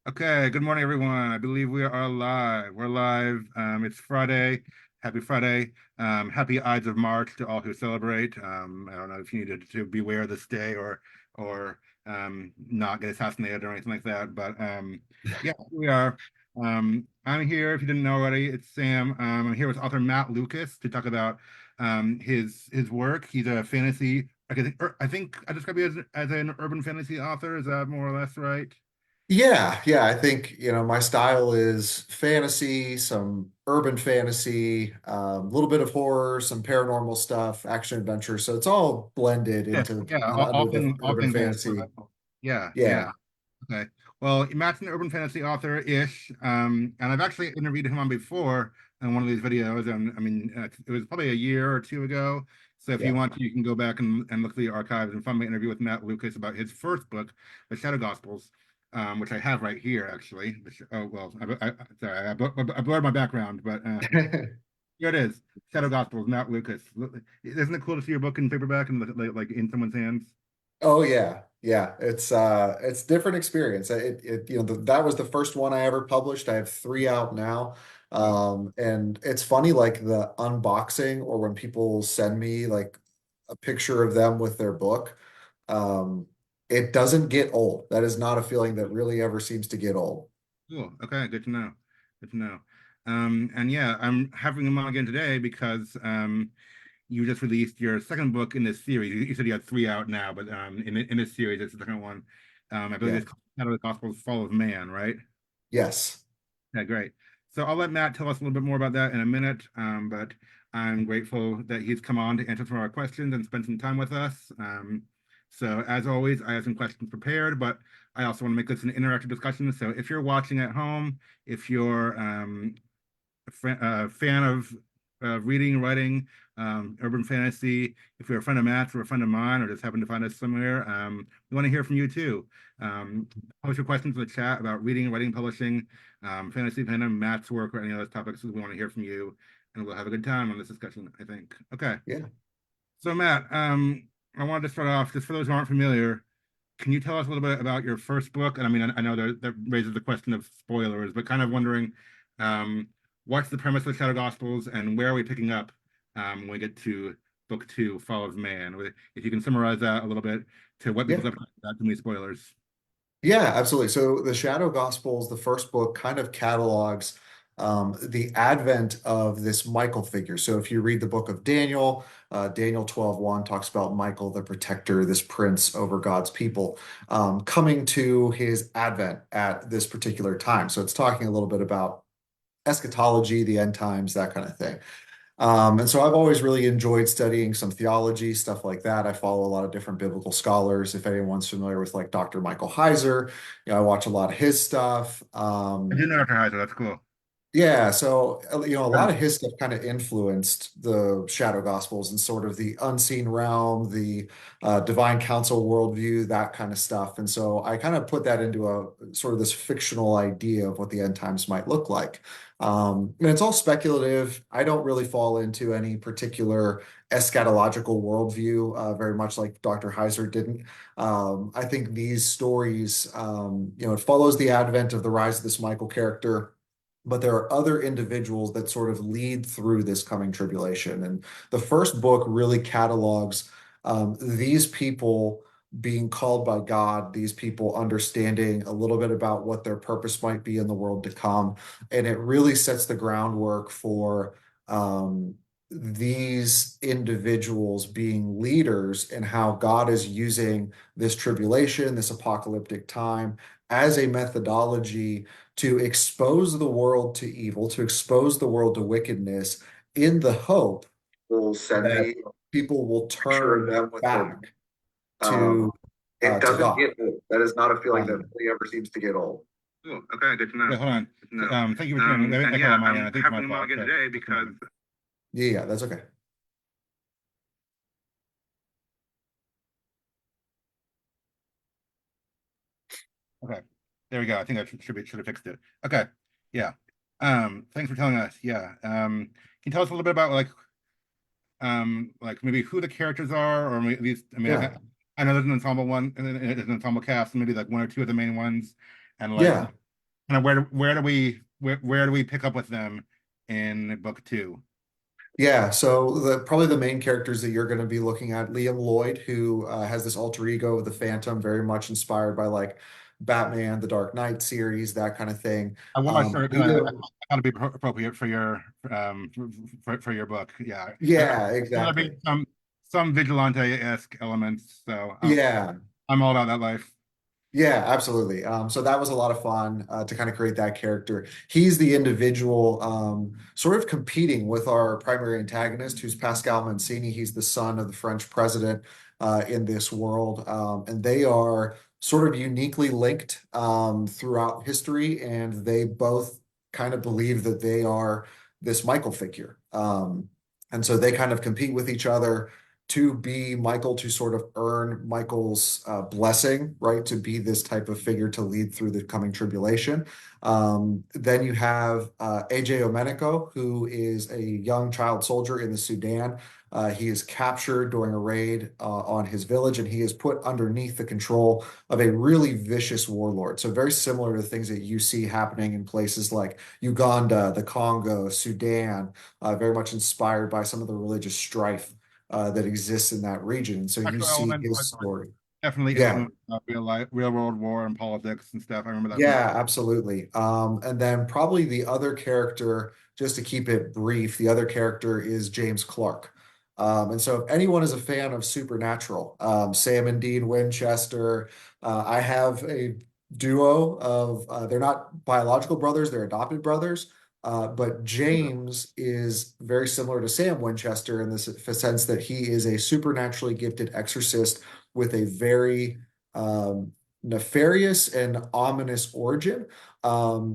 Okay, good morning, everyone. I believe we are live. We're live. It's Friday. Happy Friday. Happy Ides of March to all who celebrate. I don't know if you need to beware this day or not get assassinated or anything like that. But yeah, we are. I'm here. If you didn't know already, it's Sam. I'm here with author Matt Lucas to talk about his work. He's a fantasy. I think I describe you as an urban fantasy author. Is that more or less right? Yeah, I think, my style is fantasy, some urban fantasy, a little bit of horror, some paranormal stuff, action adventure. So it's all blended Yeah, into, yeah, under the all urban things in. fantasy. Yeah, Yeah, yeah. Okay. Well, Matt's an urban fantasy author-ish, and I've actually interviewed him on before in one of these videos, and I mean, it was probably a year or two ago. So if you yeah. want to, you can go back and look through the archives and find my interview with Matt Lucas about his first book, The Shadow Gospels, which I have right here, actually. Oh, well, sorry, I blurred my background, but here it is, Shadow Gospels, Matt Lucas. Isn't it cool to see your book in paperback and like in someone's hands? Oh yeah. It's different experience. That was the first one I ever published. I have three out now. Wow. And it's funny, like the unboxing or when people send me like a picture of them with their book, um, it doesn't get old. That is not a feeling that really ever seems to get old. Cool. Okay, good to know. Good to know. And yeah, I'm having him on again today because you just released your second book in this series. You said you had three out now, but in this series, it's the second one. I believe Yeah. it's called Out of the Gospel's Fall of Man, right? Yes. Yeah, great. So I'll let Matt tell us a little bit more about that in a minute. But I'm grateful that he's come on to answer some of our questions and spend some time with us. So as always, I have some questions prepared, but I also want to make this an interactive discussion. So if you're watching at home, if you're a fan of reading, writing, urban fantasy, if you're a friend of Matt's or a friend of mine, or just happen to find us somewhere, we want to hear from you too. Um, Post your questions in the chat about reading, writing, publishing, fantasy, fandom, Matt's work, or any other topics. We want to hear from you, and we'll have a good time on this discussion, I think. Okay. Yeah. So, Matt, I wanted to start off, just for those who aren't familiar, can you tell us a little bit about your first book? And I mean, I know that raises the question of spoilers, but kind of wondering, um, what's the premise of Shadow Gospels and where are we picking up when we get to book two, Fall of Man? If you can summarize that a little bit to what Yeah. people's up to without too many spoilers. Yeah, absolutely. So the Shadow Gospels, the first book, kind of catalogs the advent of this Michael figure. So if you read the book of Daniel, Daniel 12:1 talks about Michael, the protector, this prince over God's people, coming to his advent at this particular time. So it's talking a little bit about eschatology, the end times, that kind of thing. And so I've always really enjoyed studying some theology, stuff like that. I follow a lot of different biblical scholars. If anyone's familiar with like Dr. Michael Heiser, I watch a lot of his stuff. I do know Dr. Heiser, that's cool. Yeah, so a lot Um, of his stuff kind of influenced the Shadow Gospels and sort of the unseen realm, the divine council worldview, that kind of stuff. And so I kind of put that into a sort of this fictional idea of what the end times might look like. And it's all speculative. I don't really fall into any particular eschatological worldview, very much like Dr. Heiser didn't. I think these stories, it follows the advent of the rise of this Michael character, but there are other individuals that sort of lead through this coming tribulation. And the first book really catalogs these people being called by God, these people understanding a little bit about what their purpose might be in the world to come. And it really sets the groundwork for these individuals being leaders and how God is using this tribulation, this apocalyptic time, as a methodology to expose the world to evil, to expose the world to wickedness, in the hope will send that me people will a picture of turn them with their back um to it to doesn't God. get old. That is not a feeling that Um, really ever seems to get old. Cool. Okay, good to know. Hold on. Good to know. yeah, Thank you for sharing. There and echo yeah, on my end. I'm I think it's my having him on fault. again Okay, today just a because moment. yeah, that's okay. Okay, there we go. I think I should have fixed it. Okay, yeah. Thanks for telling us. Yeah. Can you tell us a little bit about like maybe who the characters are, or maybe at least I mean I know there's an ensemble one and then there's an ensemble cast, and maybe like one or two of the main ones, and like Yeah. kind of where do we pick up with them in book two? Yeah, so probably the main characters that you're going to be looking at, Liam Lloyd, who has this alter ego of the Phantom, very much inspired by like Batman, the Dark Knight series, that kind of thing. I wore my shirt because I Leo, thought it'd be appropriate for your for your book. Yeah, yeah, there'll be exactly. some vigilante-esque elements, so Yeah, I'm all about that life. yeah, absolutely. So that was a lot of fun to kind of create that character. He's the individual sort of competing with our primary antagonist, who's Pascal Mancini. He's the son of the French president in this world. And they are sort of uniquely linked throughout history, and they both kind of believe that they are this Michael figure. And so they kind of compete with each other to be Michael, to sort of earn Michael's blessing, right? To be this type of figure to lead through the coming tribulation. Then you have AJ Omenico, who is a young child soldier in the Sudan. He is captured during a raid on his village, and he is put underneath the control of a really vicious warlord. So very similar to the things that you see happening in places like Uganda, the Congo, Sudan, very much inspired by some of the religious strife that exists in that region. So you Actual see elements his story. definitely Yeah, influenced real world war and politics and stuff. I remember that from. yeah, absolutely. And then probably the other character, just to keep it brief, the other character is James Clark. And so if anyone is a fan of Supernatural, Sam and Dean Winchester, I have a duo of, they're not biological brothers, they're adopted brothers. But James is very similar to Sam Winchester in this sense that he is a supernaturally gifted exorcist with a very nefarious and ominous origin.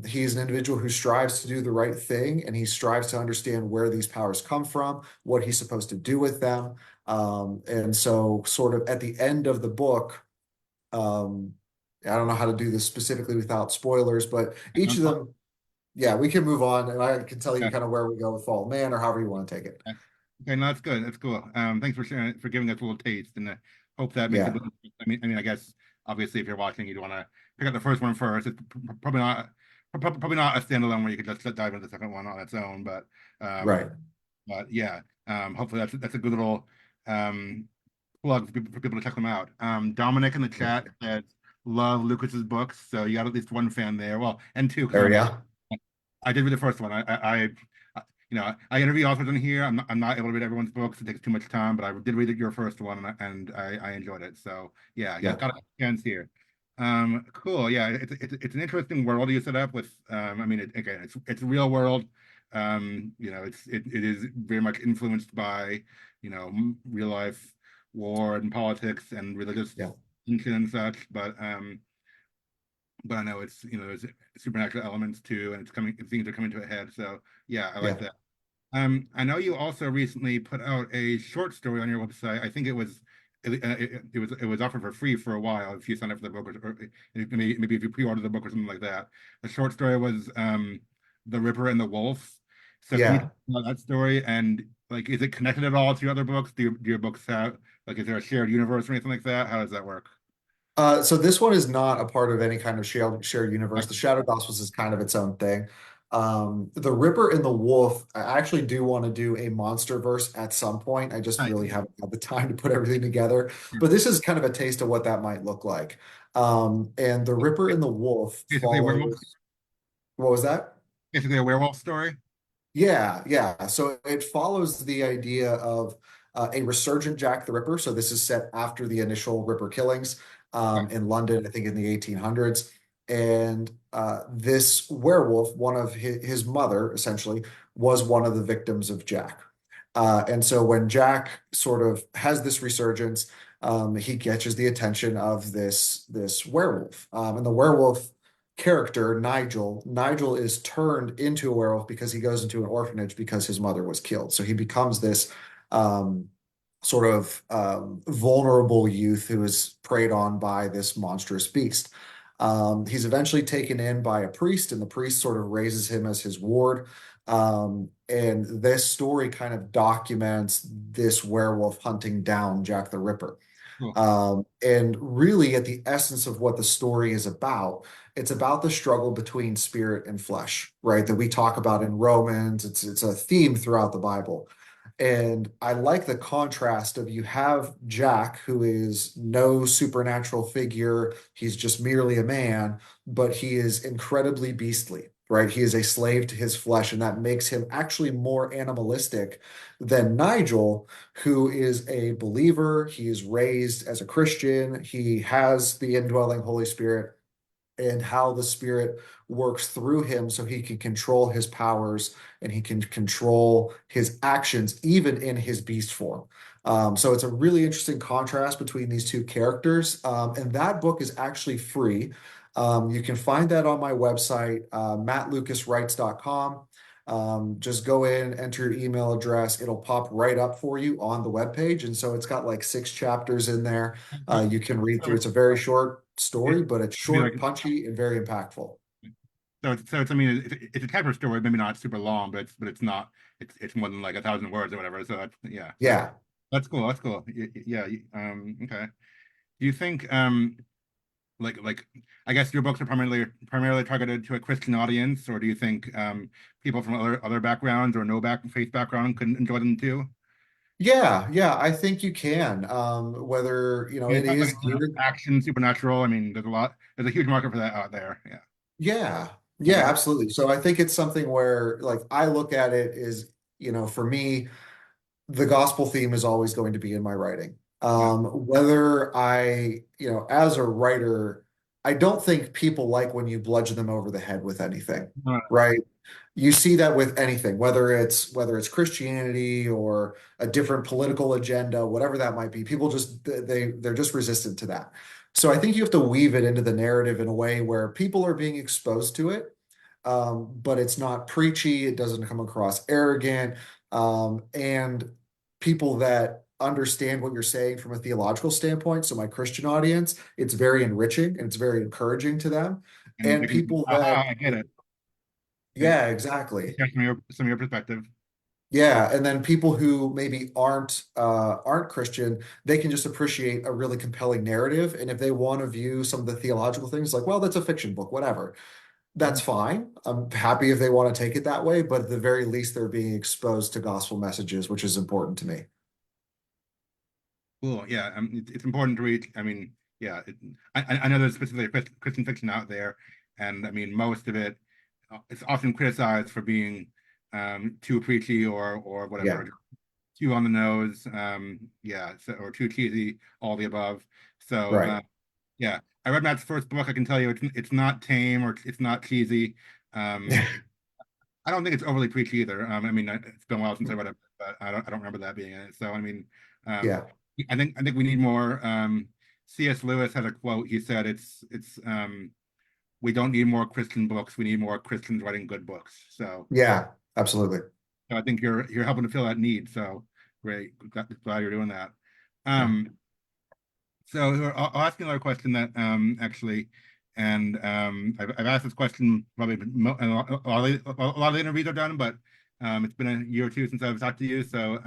He is an individual who strives to do the right thing, and he strives to understand where these powers come from, what he's supposed to do with them. And so, sort of at the end of the book, um, I don't know how to do this specifically without spoilers, but each of them, yeah, we can move on, and I can tell you Yeah. kind of where we go with Fall Man or however you want to take it. Okay, no, that's good. That's cool. Thanks for sharing, for giving us a little taste, and hope that makes it. Yeah, I guess obviously, if you're watching, you'd want to pick up the first one first. It's probably not a standalone where you could just dive into the second one on its own. right. Yeah, hopefully that's a good little plug for people to check them out. Dominic in the chat said love Lucas's books, so you got at least one fan there. Well, and two because There we go. I did read the first one. I interview authors in here. I'm not able to read everyone's books. It takes too much time, but I did read your first one, and I enjoyed it. So yeah, I Yeah, got a chance here. Cool. Yeah, it's an interesting world you set up with. I mean, again, it's real world. It is very much influenced by real life war and politics and religious yeah, tension and such. But I know it's there's supernatural elements too, and things are coming to a head. So yeah, I like yeah. that. I know you also recently put out a short story on your website. I think it was offered for free for a while if you sign up for the book, or maybe if you pre-order the book or something like that. The short story was The Ripper and the Wolf. So can you tell Yeah. me about that story, and like is it connected at all to your other books? Do your books have like is there a shared universe or anything like that? How does that work? So this one is not a part of any kind of shared universe. Okay. The Shadow Gospels is kind of its own thing. The Ripper and the Wolf, I actually do want to do a monster verse at some point. I just Nice. really haven't had the time to put everything together. But this is kind of a taste of what that might look like. And the Ripper and the Wolf Basically a werewolf, follows, what was that? basically a werewolf story. Yeah, yeah. So it follows the idea of a resurgent Jack the Ripper. So this is set after the initial Ripper killings Okay. in London, I think in the 1800s. And this werewolf, one of his mother, essentially, was one of the victims of Jack. And so when Jack sort of has this resurgence, he catches the attention of this werewolf. And the werewolf character, Nigel is turned into a werewolf because he goes into an orphanage because his mother was killed. So he becomes this um, sort of vulnerable youth who is preyed on by this monstrous beast. He's eventually taken in by a priest, and the priest sort of raises him as his ward. And this story kind of documents this werewolf hunting down Jack the Ripper. Cool. And really, at the essence of what the story is about, It's about the struggle between spirit and flesh, right? That we talk about in Romans. It's a theme throughout the Bible. And I like the contrast of you have Jack, who is no supernatural figure. He's just merely a man, but he is incredibly beastly, right? He is a slave to his flesh, and that makes him actually more animalistic than Nigel, who is a believer. He is raised as a Christian. He has the indwelling Holy Spirit and how the spirit works through him so he can control his powers and he can control his actions even in his beast form. So it's a really interesting contrast between these two characters. And that book is actually free. You can find that on my website, mattlucaswrites.com. Just go in, enter your email address. It'll pop right up for you on the webpage. And so it's got like 6 chapters in there. You can read through. It's a very short story, but it's Be like, short, punchy, and very impactful. so it's I mean it's a type of story, maybe not super long, but it's not it's more than like 1,000 words or whatever. So that's, yeah, Yeah. that's cool. That's cool. Yeah. Okay. Do you think like I guess your books are primarily targeted to a Christian audience, or do you think people from other backgrounds or no faith background could enjoy them too? Yeah, I think you can. Whether, I mean, it it sounds like is geared. action, supernatural. I mean, there's a huge market for that out there. Yeah. Yeah, Okay. yeah, absolutely. So I think it's something where, like, I look at it is, for me, the gospel theme is always going to be in my writing. Yeah. Whether as a writer, I don't think people like when you bludgeon them over the head with anything, Uh, right? You see that with anything, whether it's Christianity or a different political agenda, whatever that might be. People just they're just resistant to that. So I think you have to weave it into the narrative in a way where people are being exposed to it, but it's not preachy. It doesn't come across arrogant, and people that understand what you're saying from a theological standpoint. So my Christian audience, it's very enriching and it's very encouraging to them. and And they can, people aha, that, I get it. And yeah, exactly. share some of your perspective. Yeah, and then people who maybe aren't Christian, they can just appreciate a really compelling narrative. And if they want to view some of the theological things, like, well, that's a fiction book, whatever, that's Mhm. fine. I'm happy if they want to take it that way, but at the very least, they're being exposed to gospel messages, which is important to me. Cool. Yeah. It's important to read. I mean, yeah. I know there's specifically Christian fiction out there, and I mean most of it, it's often criticized for being too preachy or Yeah, whatever, too on the nose. Yeah. So, or too cheesy, all the above. So right. yeah, I read Matt's first book. I can tell you it's not tame or it's not cheesy. Um, I don't think it's overly preachy either. I mean, it's been a while since I read it, but I don't remember that being in it. So I mean, um, Yeah, I think we need more. C.S. Lewis had a quote. He said, "It's we don't need more Christian books. We need more Christians writing good books." yeah, absolutely. So I think you're helping to fill that need. So great, glad you're doing that. Yeah. Um, so I'll ask you another question that actually, and I've asked this question probably a lot of the interviews I've done, but it's been a year or two since I've talked to you. So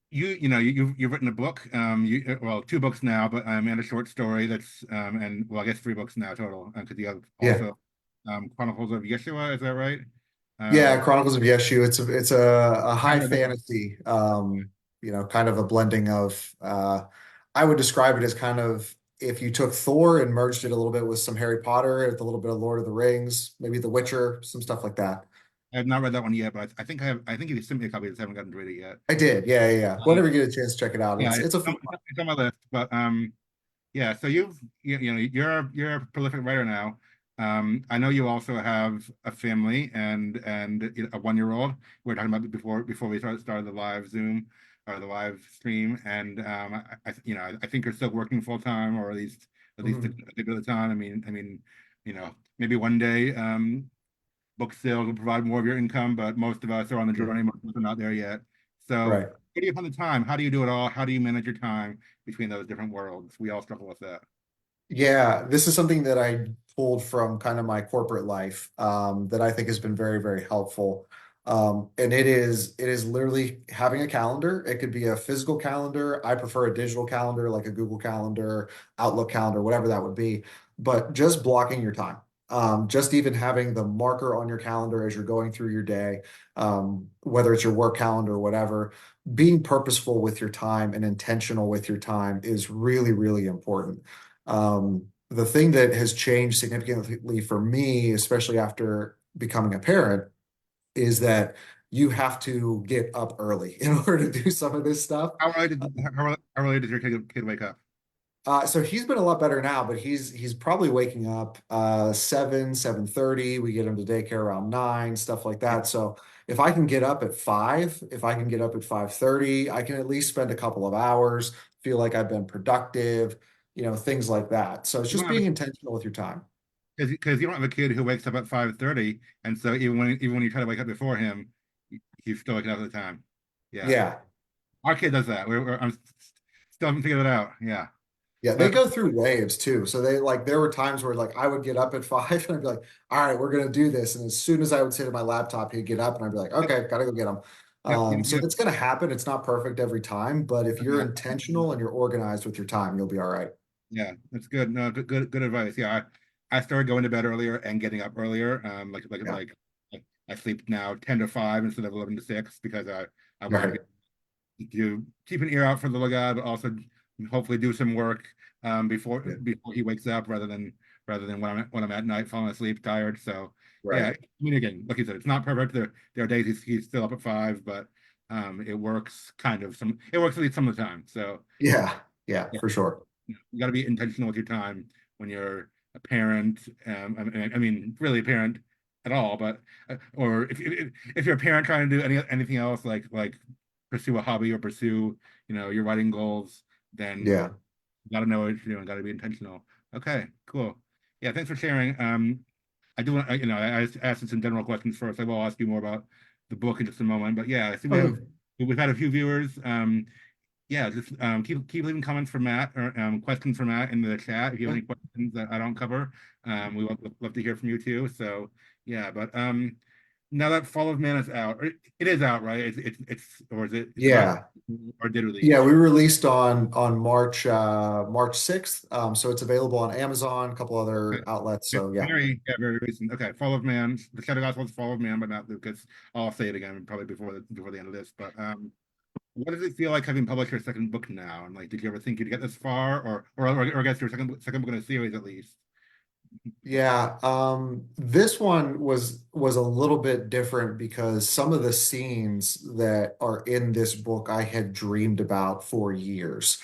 you've written a book, well, 2 books now, but and a short story that's and well, I guess 3 books now total because you have Yeah. also Chronicles of Yeshua. Is that right? Yeah, Um, Chronicles of Yeshu. It's a I high read that. fantasy, kind of a blending of I would describe it as kind of if you took Thor and merged it a little bit with some Harry Potter, with a little bit of Lord of the Rings, maybe The Witcher, some stuff like that. I have not read that one yet, but I think I have. I think you sent me a copy. I just haven't gotten to read it yet. I did. Yeah. Uh, Whenever you get a chance, check it out. yeah, It's it's it's a on, fun one. it's on my list, but yeah. So you're a prolific writer now. I know you also have a family and a 1-year-old. We were talking about it before we started the live Zoom or the live stream, and I think you're still working full time, or at least a Mhm. good bit of the time. Maybe one day book sales will provide more of your income, but most of us are on the Yeah. journey. Most of us are not there yet. So, Right. where do you find the time? How do you do it all? How do you manage your time between those different worlds? We all struggle with that. Yeah, this is something that I pulled from kind of my corporate life, that I think has been very, very helpful. And it is literally having a calendar. It could be a physical calendar. I prefer a digital calendar, like a Google Calendar, Outlook calendar, whatever that would be. but just blocking your time. Just even having the marker on your calendar as you're going through your day, whether it's your work calendar or whatever, being purposeful with your time and intentional with your time is really, really important. The thing that has changed significantly for me, especially after becoming a parent, is that you have to get up early in order to do some of this stuff. How early does your kid wake up? So he's been a lot better now, but he's probably waking up 7:30. We get him to daycare around 9, stuff like Yeah. that. So if I can get up at 5, if I can get up at 5:30, I can at least spend a couple of hours, feel like I've been productive, things like that. So it's You just don't have being intentional with your time. because you don't have a kid who wakes up at 5:30, and so even when you try to wake up before him, he's still waking up at the time. Yeah, Yeah. our kid does that. Still haven't figured it out. Yeah, Yeah, they but go through waves too. So they like there were times where like I would get up at 5 and I'd be like, all right, we're gonna do this. And as soon as I would sit at my laptop, he'd get up and I'd be like, yep, okay, gotta go get him. yep, So it's gonna happen. It's not perfect every time, but if you're yeah, intentional and you're organized with your time, you'll be all right. yeah. That's good. No, good advice. Yeah, I started going to bed earlier and getting up earlier. Yeah. I sleep now 10 to 5 instead of 11 to 6 because I want Right. to keep an ear out for the little guy, but also hopefully do some work Yeah. before he wakes up, rather than when I'm at night falling asleep tired. So yeah, Right. I mean again, like you said, it's not perfect. There are days he's still up at 5, but it works at least some of the time. So Yeah. Yeah, yeah, for sure. you got to be intentional with your time when you're a parent. I mean, really a parent at all, but or if you're a parent trying to do anything else like pursue a hobby or pursue your writing goals, then Yeah. you got to know what you're doing. Got to be intentional. Okay, cool. Yeah, thanks for sharing. I do want I asked you some general questions first. I will ask you more about the book in just a moment, but yeah, I see Okay. we've had a few viewers. Yeah, just keep leaving comments for Matt or questions for Matt in the chat if you have Yeah. any questions that I don't cover. We love to hear from you too. So yeah, but now that Fall of Man is out, or it is out, right? It's or is it not Yeah. or did release? Yeah, we released on March 6th. So it's available on Amazon, a couple Okay. other outlets. So yeah. Very recent. Okay, Fall of Man, the Shadow Gospel is Fall of Man, but not Lucas. I'll say it again probably before the end of this. But what does it feel like having published your second book now? And like, did you ever think you'd get this far, or I guess your second book in a series at least? Yeah, this one was a little bit different because some of the scenes that are in this book I had dreamed about for years.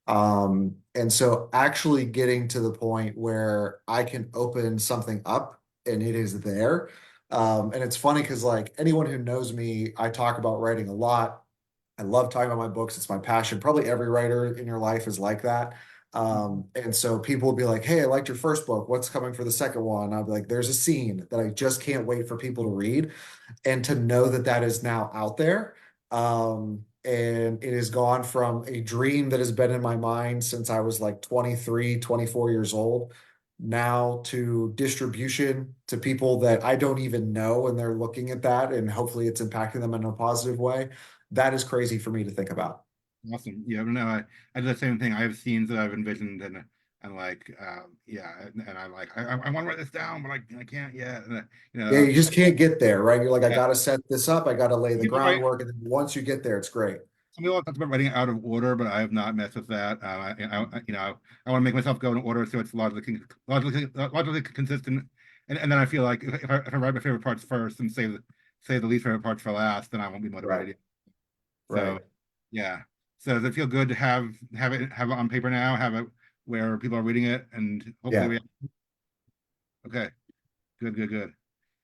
And so actually getting to the point where I can open something up and it is there. And it's funny because like anyone who knows me, I talk about writing a lot. I love talking about my books. It's my passion. Probably every writer in your life is like that. And so people will be like, hey, I liked your first book. What's coming for the second one? I'll be like, there's a scene that I just can't wait for people to read and to know that that is now out there. And it has gone from a dream that has been in my mind since I was like 23, 24 years old, now to distribution to people that I don't even know, and they're looking at that, and hopefully it's impacting them in a positive way. That is crazy for me to think about. Awesome. Yeah, no, I do the same thing. I have scenes that I've envisioned and like yeah, and I'm like I want to write this down, but I can't yet. And, Yeah, you just can't get there, right? You're like, I yeah. got to set this up, I got to lay the People write groundwork, and then once you get there, it's great. Some people talk about writing out of order, but I have not messed with that. I want to make myself go in order so it's logically consistent, and then I feel like if I write my favorite parts first and save the least favorite parts for last, then I won't be Right, motivated. So right. yeah. So does it feel good to have it on paper now, have it where people are reading it, and hopefully Yeah. we okay, good.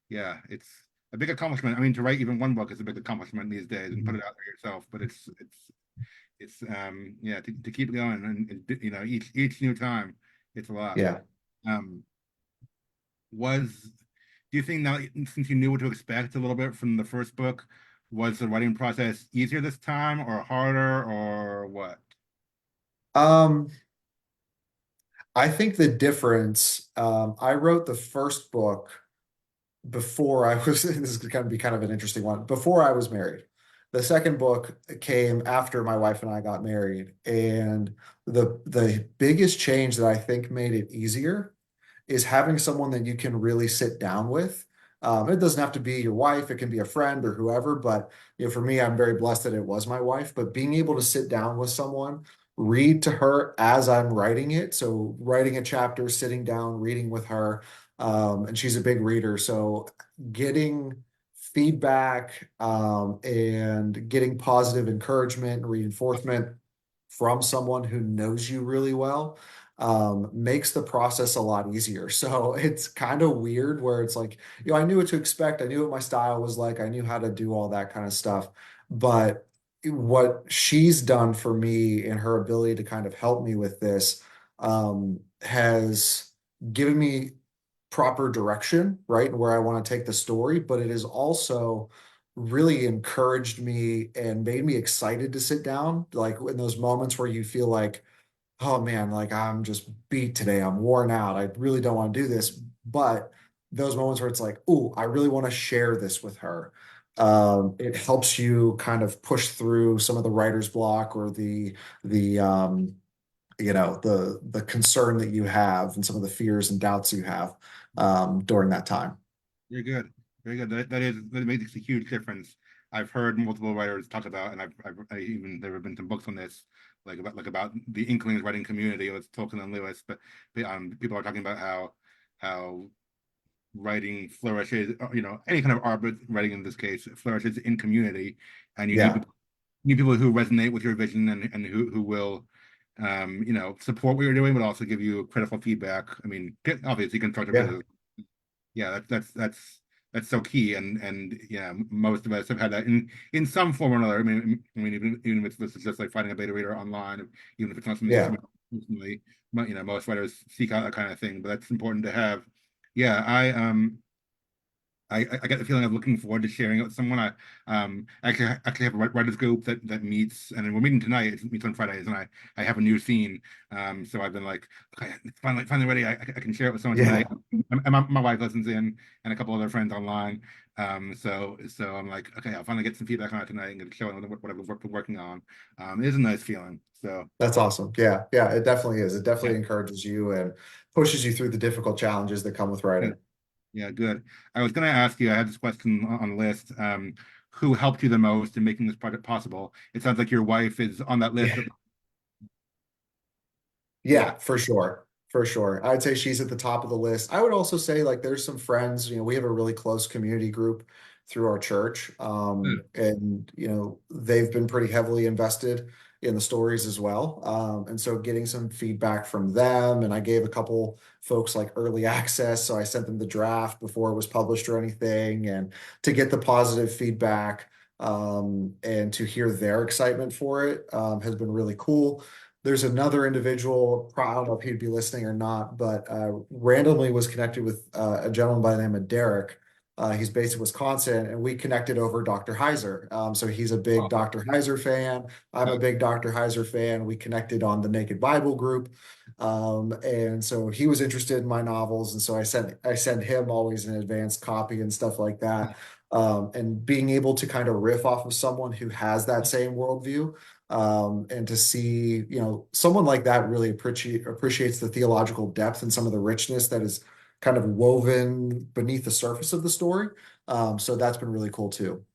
Yeah, it's a big accomplishment. I mean, to write even one book is a big accomplishment these days and put Mhm. it out there yourself, but it's yeah to keep going and each new time it's a lot. Yeah. Um, was do you think now since you knew what to expect a little bit from the first book, was the writing process easier this time or harder or what? Um, I think the difference, I wrote the first book before I was, this is going to be kind of an interesting one, before I was married. The second book came after my wife and I got married. And the biggest change that I think made it easier is having someone that you can really sit down with. It doesn't have to be your wife, it can be a friend or whoever, but for me, I'm very blessed that it was my wife, but being able to sit down with someone, read to her as I'm writing it. So writing a chapter, sitting down, reading with her. And she's a big reader. So getting feedback and getting positive encouragement and reinforcement from someone who knows you really well makes the process a lot easier. So it's kind of weird where it's like, I knew what to expect. I knew what my style was like. I knew how to do all that kind of stuff. But what she's done for me and her ability to kind of help me with this has given me proper direction, right? And where I want to take the story, but it has also really encouraged me and made me excited to sit down. Like in those moments where you feel like, oh man, like I'm just beat today. I'm worn out. I really don't want to do this. But those moments where it's like, oh, I really want to share this with her. It helps you kind of push through some of the writer's block or the the concern that you have and some of the fears and doubts you have during that time. You're good. Very good. That makes a huge difference. I've heard multiple writers talk about, and I even there have been some books on this, like about the Inklings writing community with Tolkien and Lewis, but people are talking about how writing flourishes, any kind of art, but writing in this case flourishes in community, and Yeah. you need people who resonate with your vision and who will support what you're doing, but also give you critical feedback. I mean, obviously constructive Yeah. criticism. Yeah, that's so key, and yeah, most of us have had that in some form or another. I mean, even if this is just like finding a beta reader online, even if it's not something you Yeah. submit personally, but most writers seek out that kind of thing. But that's important to have. Yeah, I get the feeling of looking forward to sharing it with someone. I actually have a writers group that meets, and then we're meeting tonight. It meets on Fridays, and I have a new scene. So I've been like, okay, it's finally ready. I can share it with someone tonight. Yeah. And my wife listens in, and a couple other friends online. So I'm like, okay, I'll finally get some feedback on it tonight and get to show them what I've been working on. It is a nice feeling. So That's awesome. Yeah. Yeah. It definitely is. It yeah, definitely encourages you and pushes you through the difficult challenges that come with good. writing. Yeah, good. I was going to ask you, I had this question on the list. Who helped you the most in making this project possible? It sounds like your wife is on that list. Yeah. Yeah. Yeah, for sure. For sure. I'd say she's at the top of the list. I would also say like there's some friends, we have a really close community group through our church. Hmm. And they've been pretty heavily invested in the stories as well. And so getting some feedback from them, and I gave a couple folks like early access. So I sent them the draft before it was published or anything, and to get the positive feedback and to hear their excitement for it has been really cool. There's another individual, I don't know if he'd be listening or not, but randomly was connected with a gentleman by the name of Derek. He's based in Wisconsin, and we connected over Dr. Heiser. So he's a big Oh, Dr. Heiser fan. I'm a big Dr. Heiser fan. We connected on the Naked Bible group. And so he was interested in my novels. And so I send him always an advanced copy and stuff like that. And being able to kind of riff off of someone who has that same worldview and to see, someone like that really appreciates the theological depth and some of the richness that is kind of woven beneath the surface of the story. So that's been really cool too.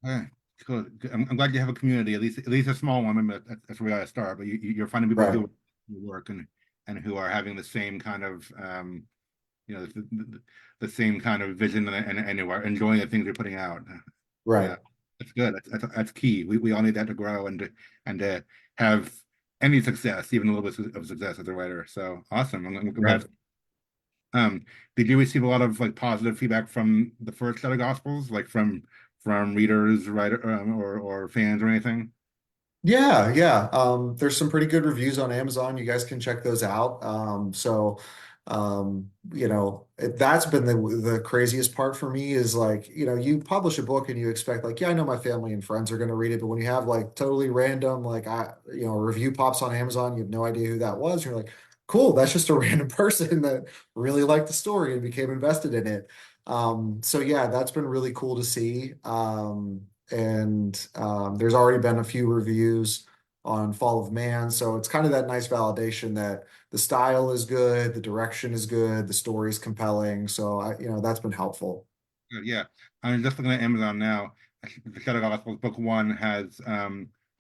okay. Cool. I'm glad you have a community, at least a small one. I mean, that's where we gotta start. But you're finding people Right. who work and who are having the same kind of the same kind of vision and who are enjoying the things you're putting out. Right. Yeah, that's good. That's key. We all need that to grow and to have any success, even a little bit of success as a writer. So awesome. I'm Right. glad. Um, did you receive a lot of like positive feedback from the first set of Gospels, like from readers, writer, or fans or anything? Yeah, yeah. There's some pretty good reviews on Amazon. You guys can check those out. That's been the craziest part for me is like, you publish a book and you expect like, yeah, I know my family and friends are going to read it, but when you have like totally random, like a review pops on Amazon, you have no idea who that was. You're like, cool, that's just a random person that really liked the story and became invested in it. So yeah, that's been really cool to see. And there's already been a few reviews on Fall of Man. So it's kind of that nice validation that the style is good, the direction is good, the story is compelling. So that's been helpful. Good, yeah. I'm just looking at Amazon now. The Shadow Gospels book one has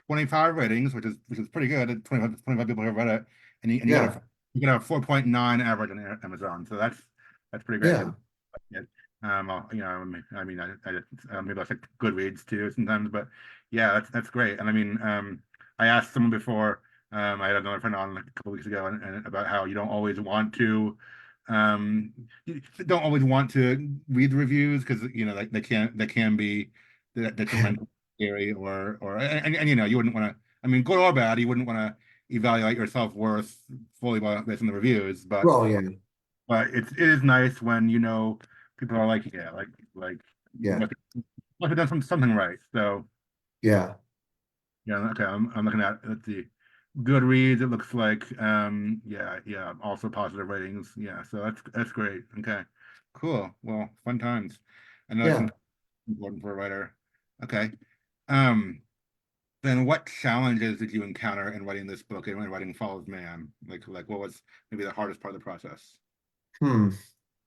25 ratings, which is pretty good. 25 people have read it, and Yeah, you get a 4.9 average on Amazon. So that's pretty great. yeah, Yeah. I mean, maybe I check Goodreads too sometimes, but yeah, that's great. And I mean, I asked someone before, I had another friend on a couple weeks ago, and about how you don't always want to read the reviews because like they can be detrimental, scary, or and you wouldn't want to. I mean, good or bad, you wouldn't want to evaluate your self-worth fully based on the reviews, well, yeah, but it is nice when people are like, yeah, like you yeah, must have done something right. So yeah, yeah, okay, I'm looking at, let's see, Goodreads. It looks like yeah, also positive ratings. Yeah, so that's great. Okay, cool. Well, fun times. I know that's yeah. important for a writer. Okay. Um, then what challenges did you encounter in writing this book and when writing Fall of Man? Like what was maybe the hardest part of the process? Hmm.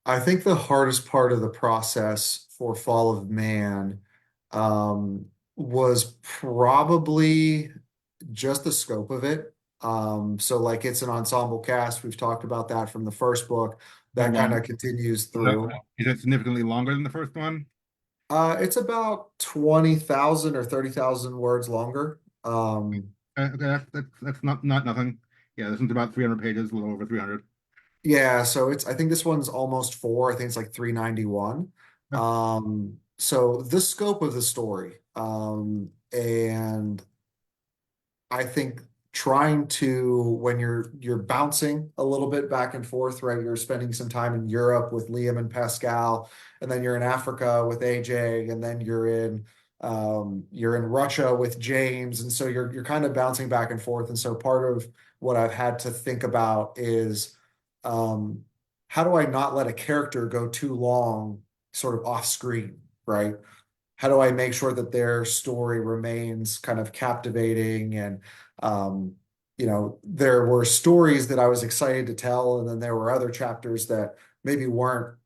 I think the hardest part of the process for Fall of Man was probably just the scope of it. So like it's an ensemble cast. We've talked about that from the first book. How That kind long? of continues Is that, through. is that significantly longer than the first one? It's about 20,000 or 30,000 words longer. Okay, that's not nothing. Yeah, this one's about 300 pages, a little over 300. Yeah, so I think this one's almost four. I think it's like 391. So the scope of the story, and I think trying to when you're bouncing a little bit back and forth, right? You're spending some time in Europe with Liam and Pascal, and then you're in Africa with AJ, and then you're in Russia with James, and so you're kind of bouncing back and forth. And so part of what I've had to think about is um, how do I not let a character go too long, sort of off screen, right? How do I make sure that their story remains kind of captivating and um, there were stories that I was excited to tell, and then there were other chapters that maybe weren't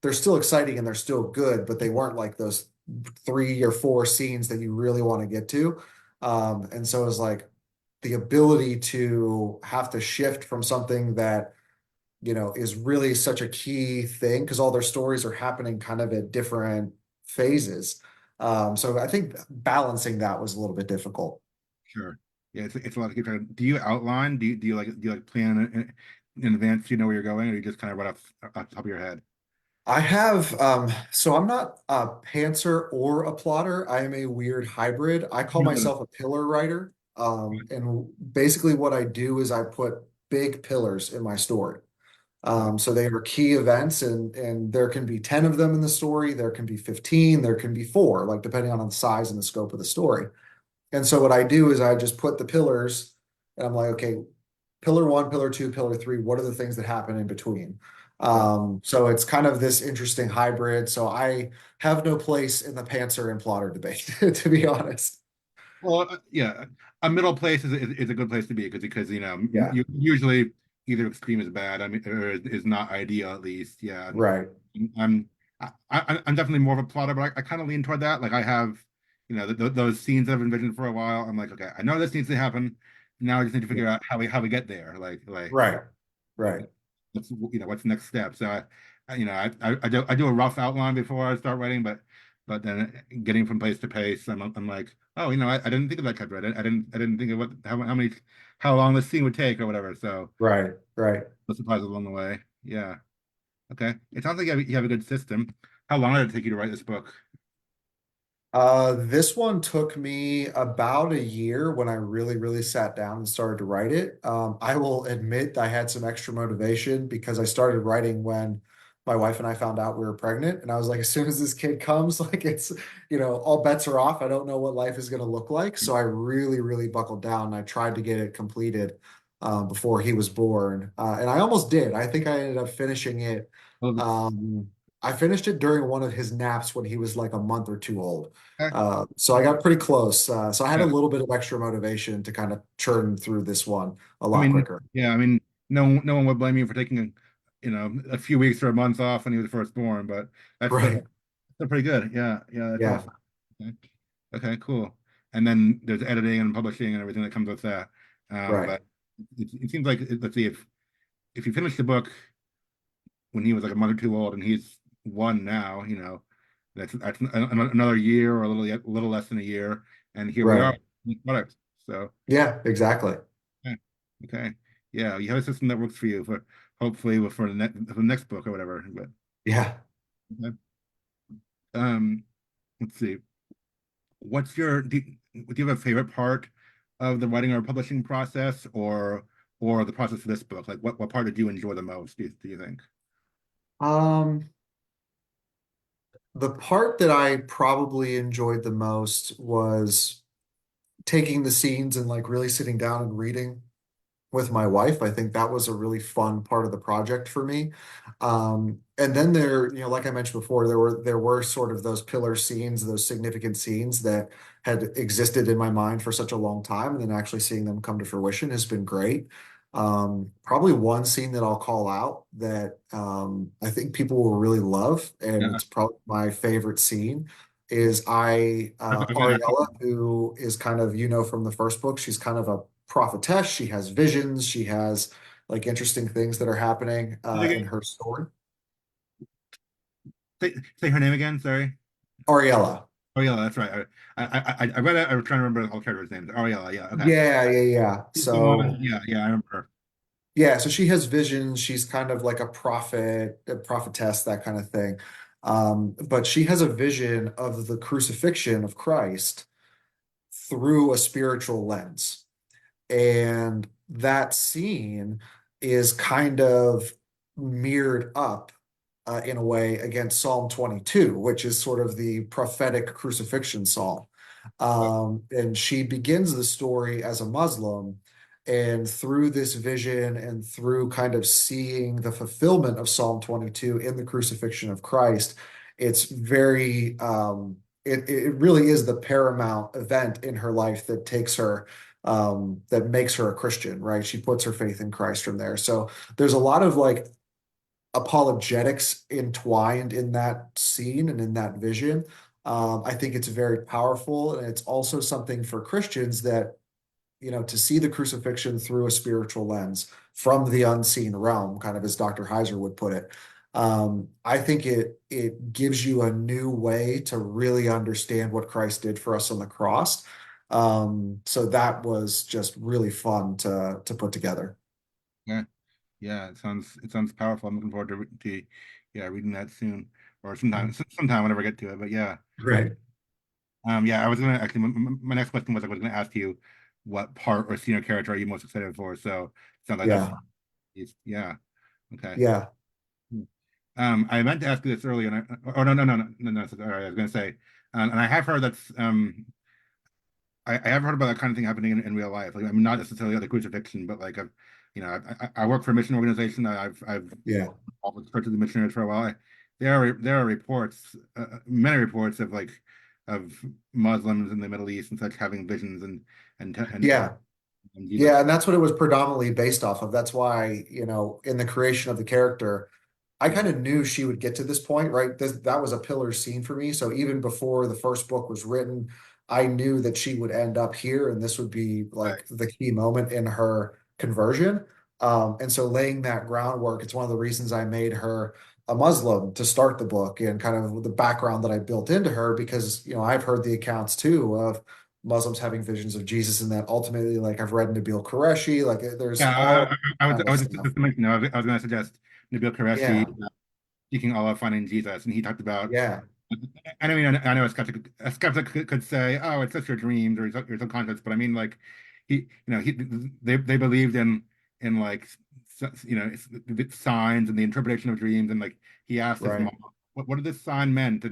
they're still exciting and they're still good, but they weren't like those 3 or 4 scenes that you really want to get to. And so it was like the ability to have to shift from something that is really such a key thing because all their stories are happening kind of at different phases. So I think balancing that was a little bit difficult. Sure. Yeah, it's a lot to keep track of. Do you outline? Do you plan in advance? Do you know where you're going, or you just kind of right off the top of your head? I have, so I'm not a pantser or a plotter. I am a weird hybrid. I call No, no, myself a pillar writer. And basically what I do is I put big pillars in my story. no. So they are key events and there can be 10 of them in the story, there can be 15, there can be four, like depending on the size and the scope of the story. And so what I do is I just put the pillars and I'm like, okay, pillar one, pillar two, pillar three, what are the things that happen in between? Yeah. So it's kind of this interesting hybrid. So I have no place in the pantser and plotter debate, to be honest. Well, yeah, a middle place is a good place to be because Yeah, you usually either extreme is bad. I mean, or is not ideal at least. Yeah, right, I'm I'm definitely more of a plotter, but I kind of lean toward that. Like I have, those scenes I've envisioned for a while. I'm like, okay, I know this needs to happen. Now I just need to yeah, figure out how we get there. right, right. What's the next step. So I do a rough outline before I start writing, but then getting from place to place, I'm like, oh, I didn't think of that chapter. I didn't think of how long this scene would take or whatever. So Right, right. no surprises along the way. Yeah. Okay. It sounds like you have a good system. How long did it take you to write this book? This one took me about a year when I really, really sat down and started to write it. I will admit I had some extra motivation because I started writing when my wife and I found out we were pregnant. And I was like, as soon as this kid comes, like all bets are off. I don't know what life is going to look like. So I really, really buckled down and I tried to get it completed before he was born. And I almost did. I think I ended up finishing it. Well, Um, I finished it during one of his naps when he was like a month or two old. Okay. So I got pretty close. So I had a Yeah. little bit of extra motivation to kind of churn through this one a I lot mean, quicker. yeah, I mean, no one would blame you for taking a few weeks or a month off when he was first born, but that's still, Right. still pretty good. Yeah, yeah, that's Yeah. awesome. Okay, okay, cool. And then there's editing and publishing and everything that comes with that. Right. But it seems like let's see if you finish the book when he was like a month or two old and he's one now, that's another year or a little less than a year, and here we are, Right. product. So. Yeah, exactly. Okay. Okay. Yeah, you have a system that works for you for hopefully for the next book or whatever. But Yeah. okay. um, let's see. What's your do you have a favorite part of the writing or publishing process, or the process of this book? Like, what part did you enjoy the most? Do you think? Um, the part that I probably enjoyed the most was taking the scenes and like really sitting down and reading with my wife. I think that was a really fun part of the project for me. And then like I mentioned before, there were sort of those pillar scenes, those significant scenes that had existed in my mind for such a long time, and then actually seeing them come to fruition has been great. Probably one scene that I'll call out that I think people will really love, and Yeah, it's probably my favorite scene, is I was gonna ask Ariella, you. who is kind of, from the first book, she's kind of a prophetess. She has visions. She has like interesting things that are happening in her story. Say her name again. Sorry. Ariella. Ariella. That's right. I read it. I was trying to remember all characters' names. Ariella. Yeah. Okay. Yeah, yeah, yeah. She's the one. So Yeah. Yeah. I remember her. yeah, so she has visions. She's kind of like a prophet, a prophetess, that kind of thing. But she has a vision of the crucifixion of Christ through a spiritual lens. And that scene is kind of mirrored up in a way against Psalm 22, which is sort of the prophetic crucifixion psalm. And she begins the story as a Muslim. And through this vision and through kind of seeing the fulfillment of Psalm 22 in the crucifixion of Christ, it's very, it really is the paramount event in her life that takes her that makes her a Christian, right? She puts her faith in Christ from there. So there's a lot of like apologetics entwined in that scene and in that vision. I think it's very powerful, and it's also something for Christians that, to see the crucifixion through a spiritual lens from the unseen realm, kind of as Dr. Heiser would put it. I think it gives you a new way to really understand what Christ did for us on the cross. So that was just really fun to put together. Yeah. Yeah, it sounds powerful. I'm looking forward to yeah, reading that soon or sometime whenever I get to it. But yeah, Right. yeah, I was gonna actually my next question was I was gonna ask you what part or scene or character are you most excited for? So sounds like that's Yeah. yeah, okay. Yeah. Hmm. I meant to ask you this earlier, and oh no no no no no no. Sorry, I was gonna say, and I have heard that's I have heard about that kind of thing happening in real life. Like, I mean, not necessarily like crucifixion, but like I work for a mission organization. I've Yeah. always worked with the missionaries for a while. There are reports, many reports of Muslims in the Middle East and such having visions and Yeah. and Jesus. Yeah, and that's what it was predominantly based off of. That's why, in the creation of the character, I Yeah, kind of knew she would get to this point, right? That was a pillar scene for me. So even before the first book was written, I knew that she would end up here, and this would be right. like the key moment in her conversion. And so laying that groundwork, it's one of the reasons I made her a Muslim to start the book, and kind of the background that I built into her, because, I've heard the accounts too of Muslims having visions of Jesus, and that ultimately, like I've read Nabil Qureshi, like there's Yeah, all I was kind I of was just stuff. mentioning, I was going to suggest Nabil Qureshi Yeah, seeking Allah, finding Jesus, and he talked about. yeah, I mean, I know a skeptic could say, "Oh, it's just your dreams or your subconscious," but I mean, like, they believed in like, signs and the interpretation of dreams, and like he asked his right. mom, "What did this sign meant?"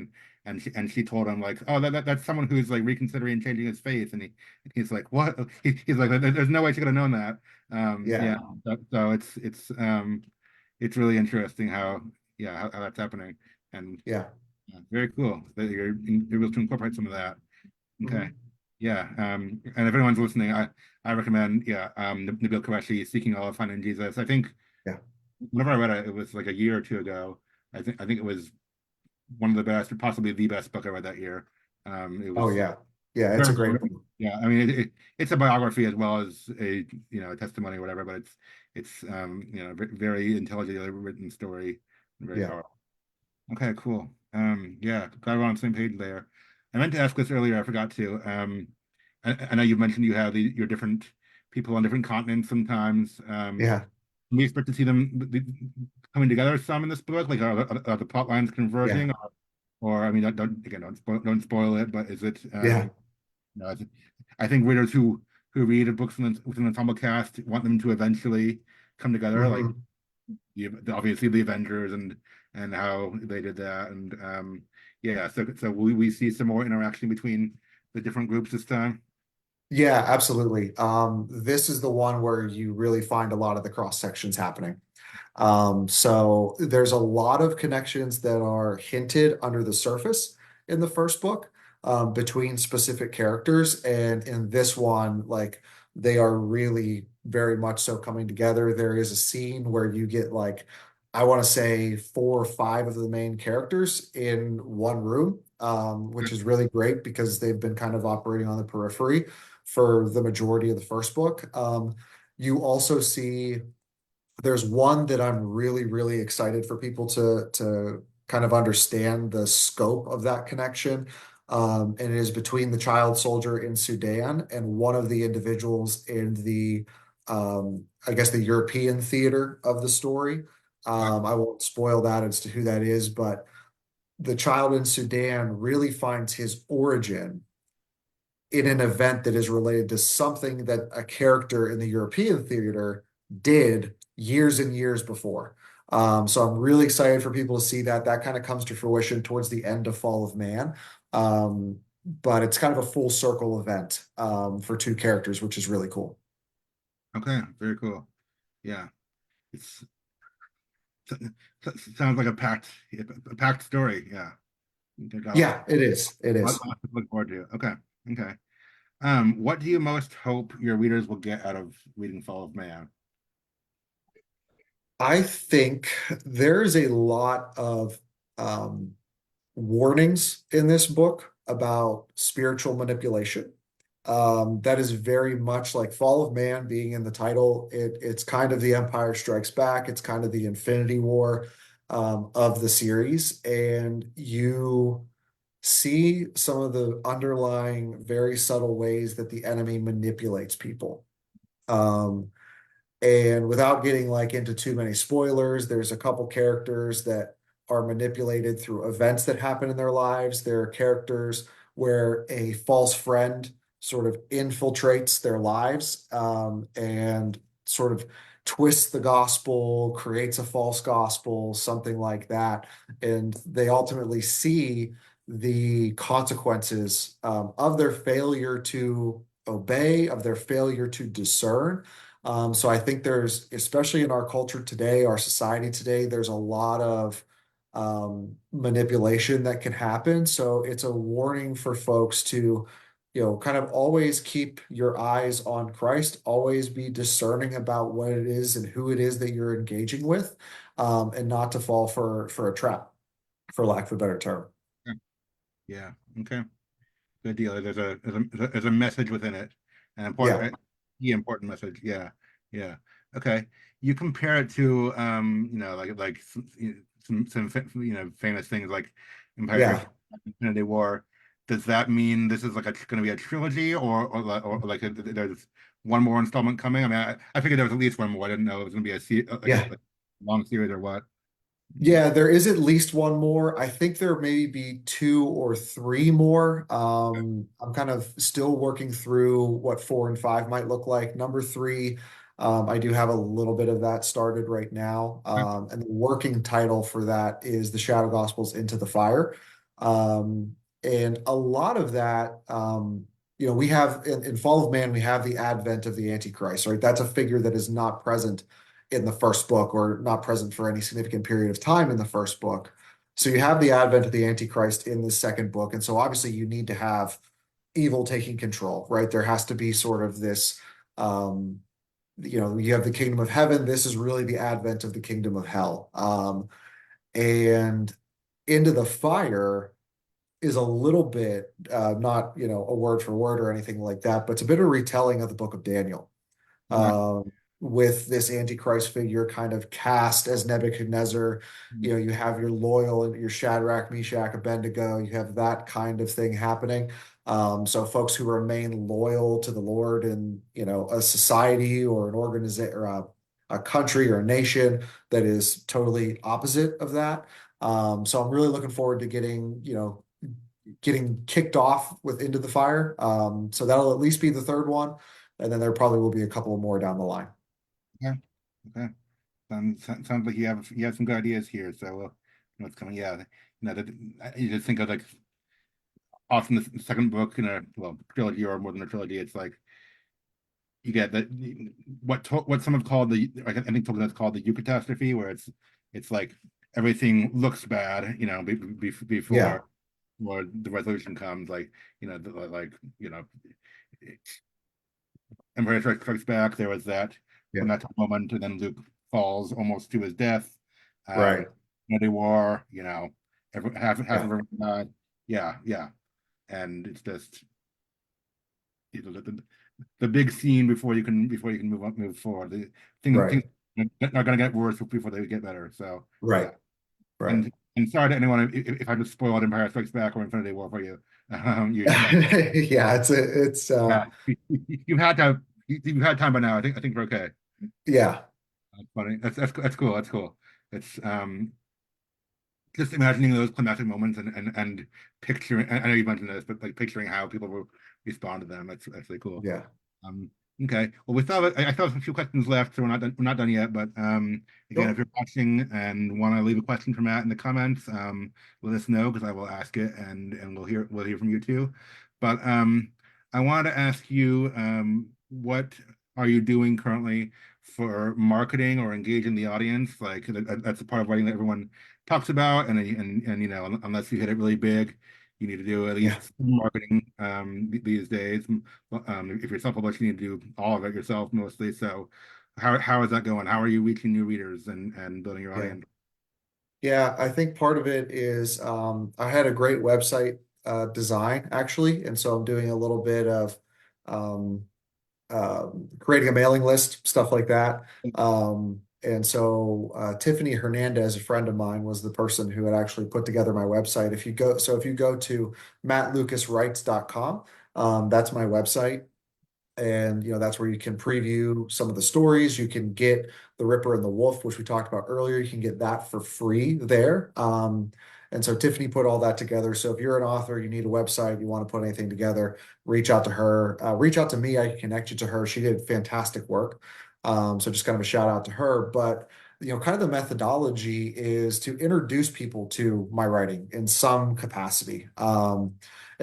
And she told him like, "Oh, that's someone who's like reconsidering changing his faith," and he's like, "What?" He's like, "There's no way she could have known that." Yeah. Yeah, so it's really interesting how, yeah, how that's happening. And Yeah. very cool that you're able to incorporate some of that. Okay. Mhm. Yeah. And if anyone's listening, I recommend, yeah, Nabil Qureshi, Seeking All of Finding Jesus. I think Yeah. whenever I read it, it was like a year or two ago. I think it was one of the best, or possibly the best book I read that year. It Oh was yeah. Yeah, it's a very, great book. yeah. I mean, it's a biography as well as a a testimony or whatever, but it's very intelligently written story and very Yeah. powerful. Okay, cool. Yeah, glad we're on the same page there. I meant to ask this earlier, I forgot to. I know you mentioned you have your different people on different continents sometimes. Yeah. Can we expect to see them coming together some in this book? Like, are the plot lines Yeah. converging, or I mean, don't spoil it, but is it Yeah. I think readers who read books with an ensemble cast want them to eventually come together, like Mhm. obviously the Avengers and how they did that, and yeah, so we see some more interaction between the different groups this time. Yeah, absolutely. This is the one where you really find a lot of the cross sections happening. So there's a lot of connections that are hinted under the surface in the first book, between specific characters, and in this one, like they are really very much so coming together. There is a scene where you get like, I want to say 4 or 5 of the main characters in one room, which is really great because they've been kind of operating on the periphery for the majority of the first book. You also see there's one that I'm really, really excited for people to kind of understand the scope of that connection. And it is between the child soldier in Sudan and one of the individuals in the I guess the European theater of the story. I won't spoil that as to who that is, but the child in Sudan really finds his origin in an event that is related to something that a character in the European theater did years and years before. So I'm really excited for people to see that. That kind of comes to fruition towards the end of Fall of Man. But it's kind of a full circle event, for 2 characters, which is really cool. Okay, very cool. Yeah, it's sounds like a packed story. Yeah, you got a lot, Yeah, it is. It lot, is. lot to look forward to. Okay, okay. What do you most hope your readers will get out of reading Fall of Man? I think there's a lot of um, warnings in this book about spiritual manipulation. That is very much like Fall of Man being in the title. It's kind of the Empire Strikes Back. It's kind of the Infinity War, of the series. And you see some of the underlying, very subtle ways that the enemy manipulates people. Um, and without getting like into too many spoilers, there's a couple characters that are manipulated through events that happen in their lives. There are characters where a false friend sort of infiltrates their lives, and sort of twists the gospel, creates a false gospel, something like that. And they ultimately see the consequences, of their failure to obey, of their failure to discern. So I think there's, especially in our culture today, our society today, there's a lot of manipulation that can happen. So it's a warning for folks to, kind of always keep your eyes on Christ, always be discerning about what it is and who it is that you're engaging with, and not to fall for a trap, for lack of a better term. Yeah. Okay. Good deal. There's a message within it, an Yeah, important, key important message. Yeah, yeah. Okay. You compare it to like some famous things like Empire Strikes yeah. Back, Infinity War. Does that mean this is like going to be a trilogy, or like there's one more installment coming? I mean, I figured there was at least one more. I didn't know it was going to be Yeah. like a long series or what. Yeah, there is at least one more. I think there may be 2 or 3 more. I'm kind of still working through what 4 and 5 might look like. Number 3, I do have a little bit of that started right now. And the working title for that is The Shadow Gospels Into the Fire. And a lot of that, we have in Fall of Man, we have the advent of the Antichrist, right? That's a figure that is not present in the first book, or not present for any significant period of time in the first book. So you have the advent of the Antichrist in this second book, and so obviously you need to have evil taking control, right? There has to be sort of this, um, you have the kingdom of heaven. This is really the advent of the kingdom of hell. And Into the Fire is a little bit, not, a word for word or anything like that, but it's a bit of a retelling of the book of Daniel, Right. um, with this Antichrist figure kind of cast as Nebuchadnezzar. You have your loyal and your Shadrach, Meshach, Abednego. You have that kind of thing happening. So folks who remain loyal to the Lord in, a society or an organization or a country or a nation that is totally opposite of that. So I'm really looking forward to getting kicked off with Into the Fire. So that'll at least be the third one, and then there probably will be a couple more down the line. Okay. Okay. Sounds like you have some good ideas here. So what's coming? Yeah. That you just think of like often the second book in a well trilogy or more than a trilogy. It's like you get that what some have called I think Tolkien has called the eucatastrophe, where it's like everything looks bad, Yeah, before the resolution comes, like like Empire Strikes Back. There was that yeah, from that moment, and then Luke falls almost to his death. right. Infinity War, half Yeah, of everyone died. Yeah, yeah, and it's just the big scene before you can move forward. The right, things are going to get worse before they get better. So right, yeah, right. and sorry to anyone if I just spoiled Empire Strikes Back or Infinity War for you. Yeah, Yeah, you've had to you've had time by now. I think we're okay. yeah, That's funny. That's cool. That's cool. It's just imagining those climactic moments and picturing. I know you mentioned this, but like picturing how people will respond to them. That's really cool. yeah. Um, okay. Well, I still have a few questions left, so we're not done yet. But again, if Sure. you're watching and want to leave a question for Matt in the comments, let us know because I will ask it, and we'll hear from you too. But I wanted to ask you, what are you doing currently for marketing or engaging the audience? Like that's a part of writing that everyone talks about, and unless you hit it really big, you need to do at Yeah. least some marketing these days. If you're self-published, you need to do all of it yourself mostly. So how is that going? How are you reaching new readers and building your Yeah. audience? Yeah, I think part of it is I had a great website design actually, and so I'm doing a little bit of um, creating a mailing list, stuff like that. And so Tiffany Hernandez, a friend of mine, was the person who had actually put together my website. If you go to mattlucaswrites.com, that's my website. And that's where you can preview some of the stories. You can get The Ripper and the Wolf, which we talked about earlier. You can get that for free there. And so Tiffany put all that together. So if you're an author, you need a website, you want to put anything together, reach out to her. Reach out to me. I can connect you to her. She did fantastic work. So just kind of a shout out to her. But kind of the methodology is to introduce people to my writing in some capacity. And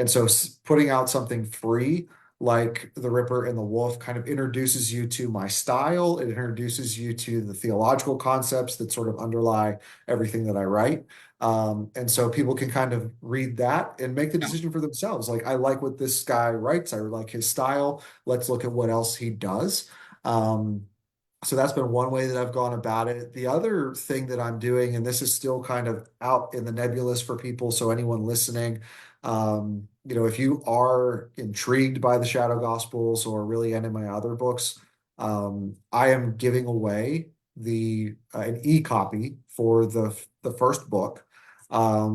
so putting out something free like The Ripper and the Wolf kind of introduces you to my style. It introduces you to the theological concepts that sort of underlie everything that I write. And so people can kind of read that and make the Yeah. decision for themselves. Like, I like what this guy writes. I like his style. Let's look at what else he does. Um, so that's been one way that I've gone about it. The other thing that I'm doing, and this is still kind of out in the nebulous for people, so anyone listening, if you are intrigued by the Shadow Gospels or really any of my other books, I am giving away the an e-copy for the first book.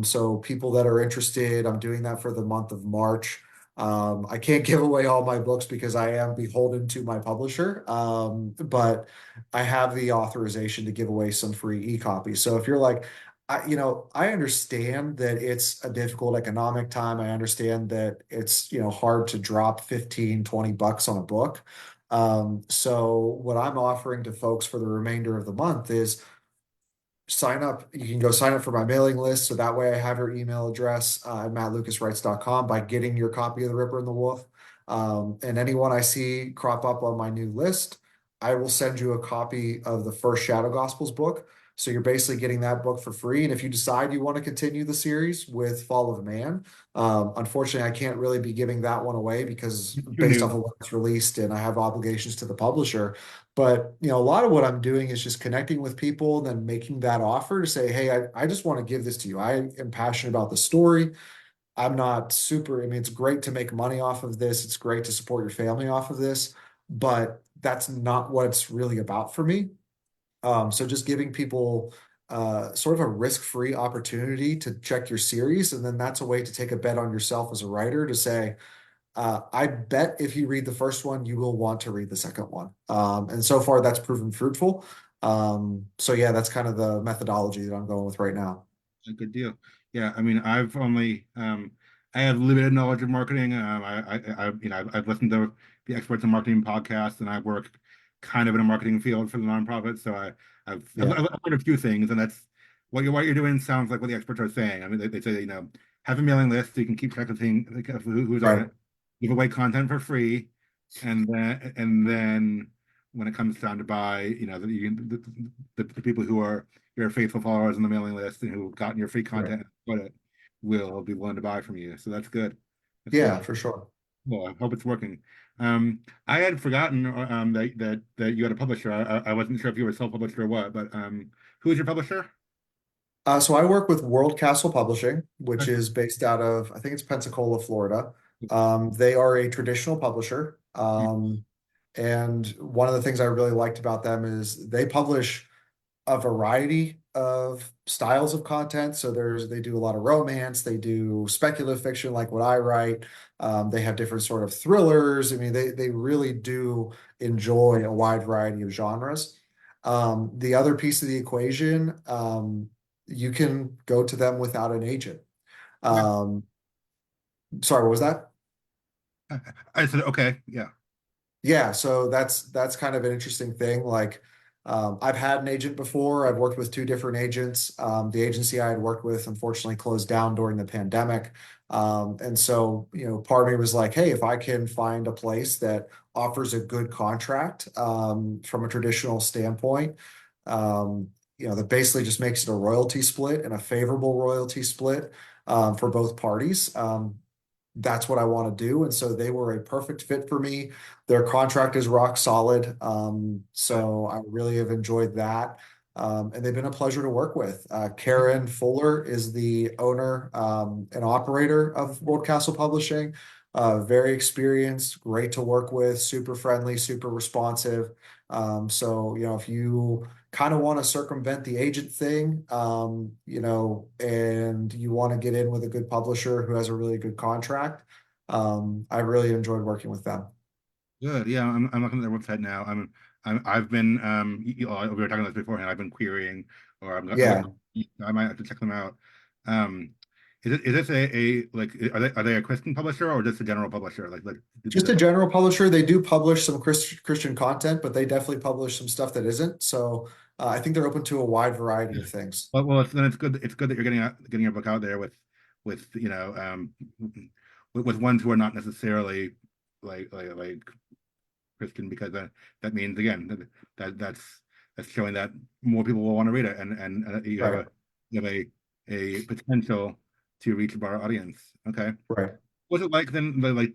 So people that are interested, I'm doing that for the month of March. I can't give away all my books because I am beholden to my publisher. But I have the authorization to give away some free e-copies. So if you're like, I understand that it's a difficult economic time. I understand that it's, hard to drop 15, $20 on a book. So what I'm offering to folks for the remainder of the month is sign up. You can go sign up for my mailing list. So that way I have your email address at mattlucaswrites.com by getting your copy of The Ripper and the Wolf. And anyone I see crop up on my new list, I will send you a copy of the first Shadow Gospels book. So you're basically getting that book for free. And if you decide you want to continue the series with Fall of Man, unfortunately, I can't really be giving that one away because Too based off new. of when it's released and I have obligations to the publisher. But a lot of what I'm doing is just connecting with people and then making that offer to say, hey, I just want to give this to you. I am passionate about the story. I'm not super, I mean, it's great to make money off of this. It's great to support your family off of this, but that's not what it's really about for me. So just giving people sort of a risk-free opportunity to check your series, and then that's a way to take a bet on yourself as a writer to say, I bet if you read the first one, you will want to read the second one. And so far, that's proven fruitful. So yeah, that's kind of the methodology that I'm going with right now. A good deal. Yeah, I mean, I have limited knowledge of marketing. I've listened to the experts in marketing podcasts, and I work kind of in a marketing field for the nonprofit. So Yeah, I've learned a few things, and that's what you're doing sounds like what the experts are saying. I mean, they say, have a mailing list so you can keep track of things, like, of who's on right, it, give away content for free, and then when it comes time to buy, the people who are your faithful followers on the mailing list and who've gotten your free right. content and put it will be willing to buy from you. So that's good. That's Yeah, good. for sure. Well, I hope it's working. I had forgotten that you had a publisher. I wasn't sure if you were self-published or what, but who is your publisher? So I work with World Castle Publishing, which Okay. is based out of, I think it's Pensacola, Florida. They are a traditional publisher. And one of the things I really liked about them is they publish a variety of styles of content. So they do a lot of romance, they do speculative fiction like what I write. They have different sort of thrillers. I mean, they really do enjoy a wide variety of genres. The other piece of the equation, you can go to them without an agent. Okay. Um, sorry, what was that? I said, okay, yeah. Yeah, so that's kind of an interesting thing. Like, I've had an agent before. I've worked with two different agents. The agency I had worked with unfortunately closed down during the pandemic. And so, part of me was like, hey, if I can find a place that offers a good contract, from a traditional standpoint, that basically just makes it a royalty split and a favorable royalty split, for both parties. That's what I want to do. And so they were a perfect fit for me. Their contract is rock solid. So I really have enjoyed that. And they've been a pleasure to work with. Karen Fuller is the owner, and operator of World Castle Publishing. Very experienced, great to work with, super friendly, super responsive. So, if you kind of want to circumvent the agent thing, and you want to get in with a good publisher who has a really good contract. I really enjoyed working with them. Good. Yeah, I'm looking at their website now. I've been we were talking about this beforehand. I've been querying, or Yeah, I might have to check them out. Um, is this a like are they a Christian publisher or just a general publisher? Like just a general publisher. They do publish some Christian content, but they definitely publish some stuff that isn't. So I think they're open to a wide variety of things. well, then it's good. It's good that you're getting your book out there with with ones who are not necessarily like Christian, because that means again that's showing that more people will want to read it, and Right, you have a potential to reach a broader audience. Okay. right. What's it like then? Do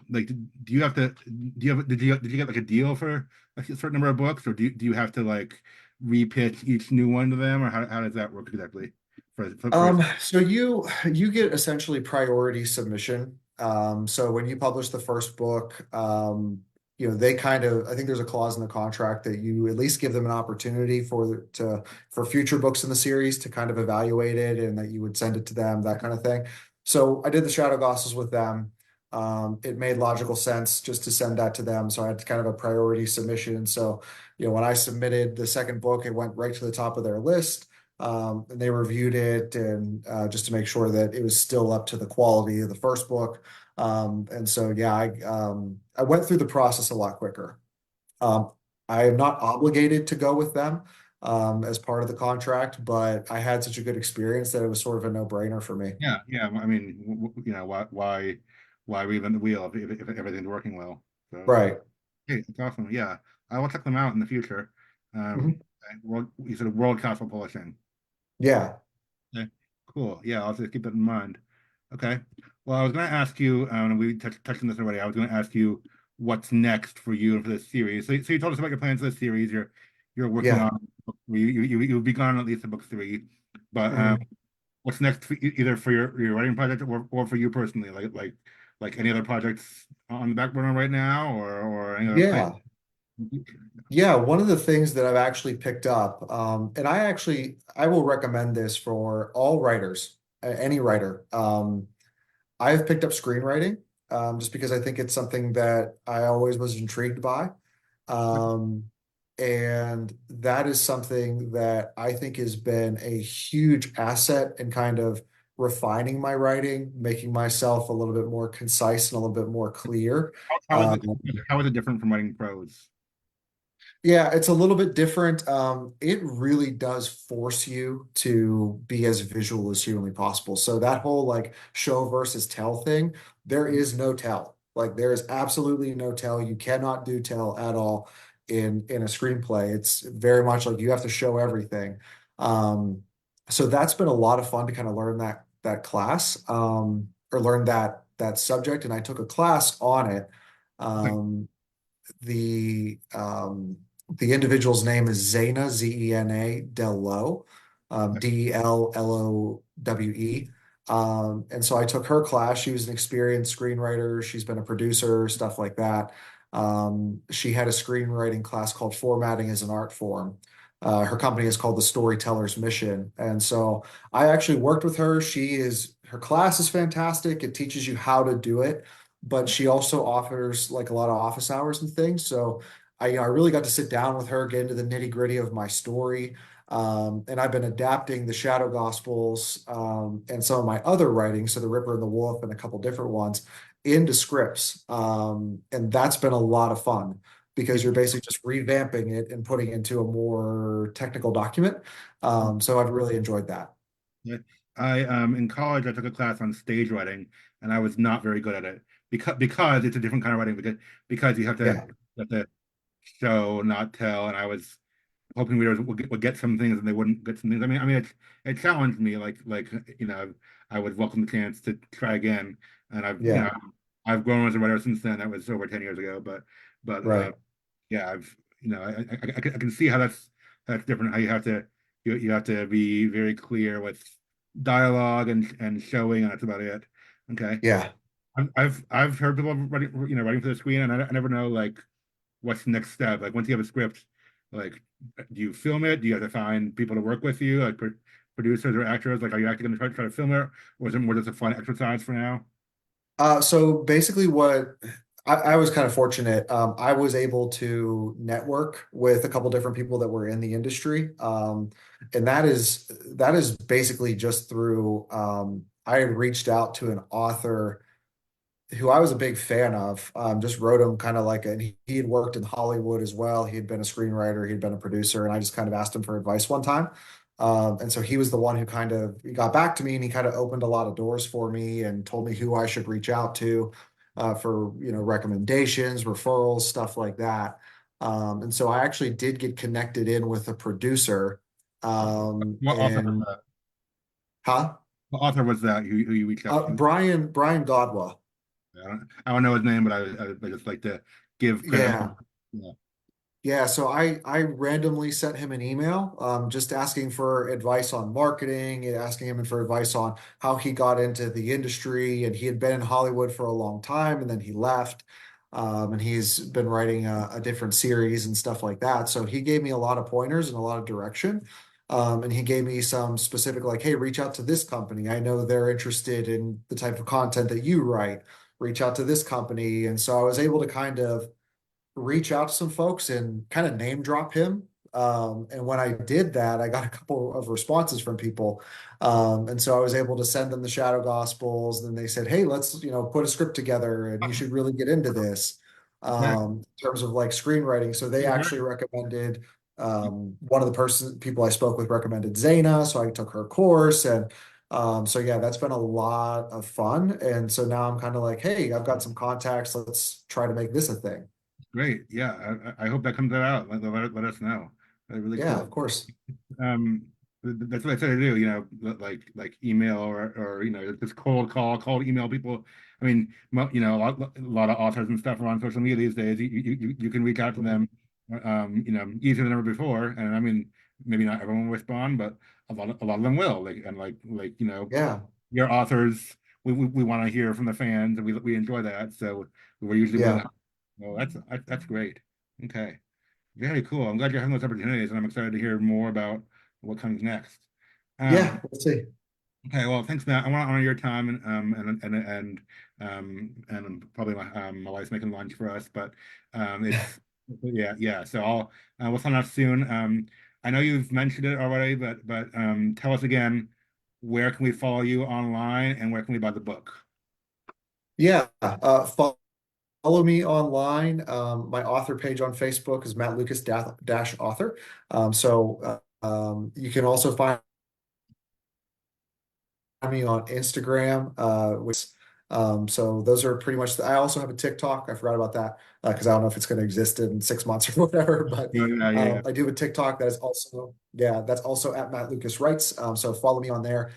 you have to? Do you have? Did you get like a deal for a certain number of books, or do you have to like repitch each new one to them, or how does that work exactly? For your, So you get essentially priority submission. So when you publish the first book, they kind of, I think there's a clause in the contract that you at least give them an opportunity for future books in the series to kind of evaluate it, and that you would send it to them, that kind of thing. So I did the Shadow Gospels with them. It made logical sense just to send that to them. So I had kind of a priority submission. So, when I submitted the second book, it went right to the top of their list. And they reviewed it, and just to make sure that it was still up to the quality of the first book. And so, yeah, I went through the process a lot quicker. Um, I am not obligated to go with them, as part of the contract, but I had such a good experience that it was sort of a no-brainer for me. yeah. I mean, why reinvent the wheel if everything's working well? So, Right. hey, it's awesome. Yeah, I will check them out in the future. Mhm. You said World Castle Publishing. Yeah, Okay, cool. Yeah, I'll just keep that in mind. Okay. Well, I was going to ask you, and we touched on this already. I was going to ask you what's next for you and for this series. So you told us about your plans for this series. You're working yeah. on you'll be gone at least in book three, but Mhm. what's next for, either for your writing project or for you personally, like any other projects on the back burner right now, or any other plans? Yeah. Yeah, one of the things that I've actually picked up, and I will recommend this for all writers, any writer. I've picked up screenwriting, just because I think it's something that I always was intrigued by. Um, and that is something that I think has been a huge asset in kind of refining my writing, making myself a little bit more concise and a little bit more clear. How is it Um, how is it different from writing prose? Yeah, it's a little bit different. It really does force you to be as visual as humanly possible. So that whole like show versus tell thing, there is no tell. Like there is absolutely no tell. You cannot do tell at all in a screenplay. It's very much like you have to show everything. Um, so that's been a lot of fun to kind of learn that class, or learn that subject. And I took a class on it. Um, the individual's name is Zena, Zena Dellowe, Dellowe. And so I took her class. She was an experienced screenwriter. She's been a producer, stuff like that. She had a screenwriting class called Formatting as an Art Form. Her company is called The Storyteller's Mission. And so I actually worked with her. Her class is fantastic. It teaches you how to do it, but she also offers like a lot of office hours and things. So I really got to sit down with her, get into the nitty gritty of my story. And I've been adapting the Shadow Gospels, and some of my other writings, so The Ripper and the Wolf and a couple different ones, into scripts. And that's been a lot of fun because you're basically just revamping it and putting it into a more technical document. So I've really enjoyed that. Yeah. I in college I took a class on stage writing and I was not very good at it because it's a different kind of writing because Yeah, you have to show not tell, and I was hoping readers would get some things and they wouldn't get some things. It challenged me you know I would welcome the chance to try again, and yeah, I've grown as a writer since then. That was over 10 years ago, but right. yeah, I can see how that's different. How you have to be very clear with dialogue and showing, and that's about it. Okay, Yeah. I've heard people writing for the screen, and I never know what's the next step. Like once you have a script, like do you film it? Do you have to find people to work with you, like producers or actors? Like, are you actually going to try to film it, or is it more just a fun exercise for now? So basically, what I was kind of fortunate. I was able to network with a couple different people that were in the industry, and that is basically just through. I had reached out to an author who I was a big fan of. Just wrote him kind of like, and he had worked in Hollywood as well. He had been a screenwriter, he'd been a producer, and I just kind of asked him for advice one time. And so he was the one who kind of he got back to me, and he kind of opened a lot of doors for me and told me who I should reach out to, for recommendations, referrals, stuff like that. And so I actually did get connected in with a producer. What author was And that? huh? What author was that who you reached out to? Brian Godwa. I don't know his name, but I just like to give credit. Yeah. Yeah. Yeah, so I randomly sent him an email, just asking for advice on marketing, and asking him for advice on how he got into the industry. And he had been in Hollywood for a long time, and then he left, and he's been writing a different series and stuff like that. So he gave me a lot of pointers and a lot of direction. And he gave me some specific, like, hey, reach out to this company. I know they're interested in the type of content that you write. Reach out to this company. And so I was able to kind of reach out to some folks and kind of name drop him. And when I did that, I got a couple of responses from people. And so I was able to send them the Shadow Gospels. And they said, hey, let's, put a script together and you should really get into this, Okay. in terms of like screenwriting. So they actually recommended, one of the people I spoke with recommended Zaina. So I took her course. And so yeah, that's been a lot of fun. And so now I'm kind of like, hey, I've got some contacts. Let's try to make this a thing. Great. Yeah. I hope that comes out. Let us know. Really Yeah, cool. of course. Um, That's what I try to do, like email or just cold call, cold email people. I mean, a lot of authors and stuff are on social media these days. You can reach out to them, easier than ever before. And I mean, maybe not everyone will respond, but a lot of them will. Yeah, your authors, we want to hear from the fans, and we enjoy that. So we're usually willing yeah, to. Well, that's great. Okay. Very cool. I'm glad you're having those opportunities, and I'm excited to hear more about what comes next. yeah. Um, We'll see. okay, well, thanks, Matt. I want to honor your time and probably my wife's making lunch for us, but it's yeah. So we'll sign off soon. I know you've mentioned it already, but tell us again, where can we follow you online and where can we buy the book? Yeah. Follow me online. My author page on Facebook is Matt Lucas dash author. You can also find me on Instagram, so those are pretty much. I also have a TikTok. I forgot about that because I don't know if it's going to exist in 6 months or whatever. But Yeah. I do have a TikTok that is also, yeah, that's also at Matt Lucas Writes. So follow me on there.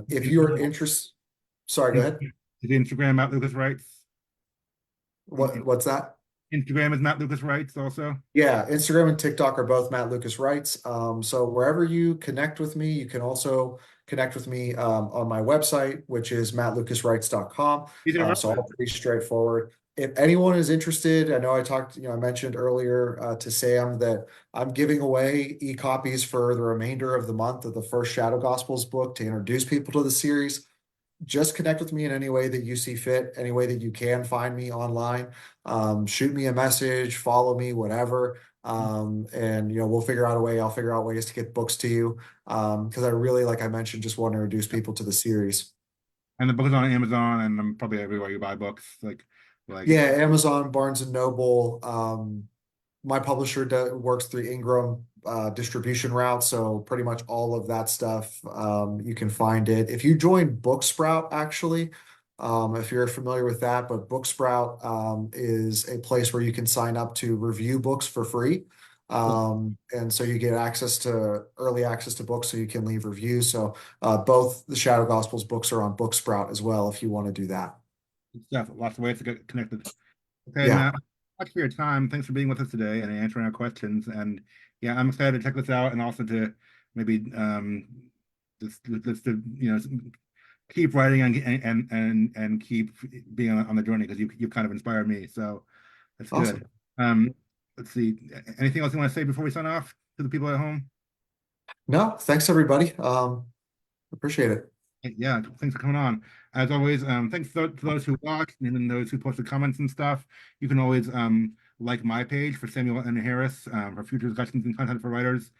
If you're interested, sorry, go ahead. Is Instagram Matt Lucas Writes? What's that? Instagram is Matt Lucas Writes also. Yeah, Instagram and TikTok are both Matt Lucas Writes. So wherever you connect with me, you can also connect with me on my website, which is mattlucaswrites.com. These are So all relevant. pretty straightforward. If anyone is interested, I know I talked, I mentioned earlier to Sam that I'm giving away e-copies for the remainder of the month of the first Shadow Gospels book to introduce people to the series. Just connect with me in any way that you see fit, any way that you can find me online. Shoot me a message, follow me, whatever. And we'll figure out a way. I'll figure out ways to get books to you. Because I really, like I mentioned, just want to introduce people to the series. And the book is on Amazon and probably everywhere you buy books. Like Yeah, Amazon, Barnes and Noble. My publisher works through Ingram distribution route, so pretty much all of that stuff you can find it. If you join Booksprout, actually, if you're familiar with that, but Booksprout is a place where you can sign up to review books for free. And so you get early access to books so you can leave reviews. So both the Shadow Gospels books are on Booksprout as well if you want to do that. stuff, lots of ways to get connected. Okay, Yeah, Matt, thanks for your time. Thanks for being with us today and answering our questions. And yeah, I'm excited to check this out and also to maybe just to keep writing and keep being on the journey because you've kind of inspired me. So that's good. awesome. Um, let's see. Anything else you want to say before we sign off to the people at home? No, thanks everybody. Appreciate it. Yeah, thanks for coming on. As always, thanks to those who watched and then those who posted comments and stuff. You can always like my page for Samuel N. Harris for future discussions and content for writers,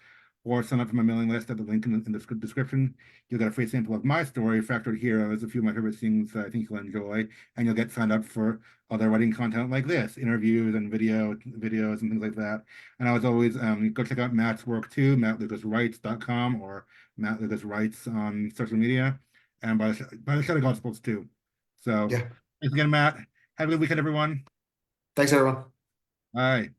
or sign up for my mailing list at the link in the description. You'll get a free sample of my story, Factored Heroes, a few of my favorite things that I think you'll enjoy, and you'll get signed up for other writing content like this, interviews and videos and things like that. And as always, go check out Matt's work too, mattlucaswrites.com or Matt Lucas Writes on social media and by the Shadow Gospels too. So Yeah. thanks again, Matt. Have a good weekend, everyone. Thanks, everyone. Bye.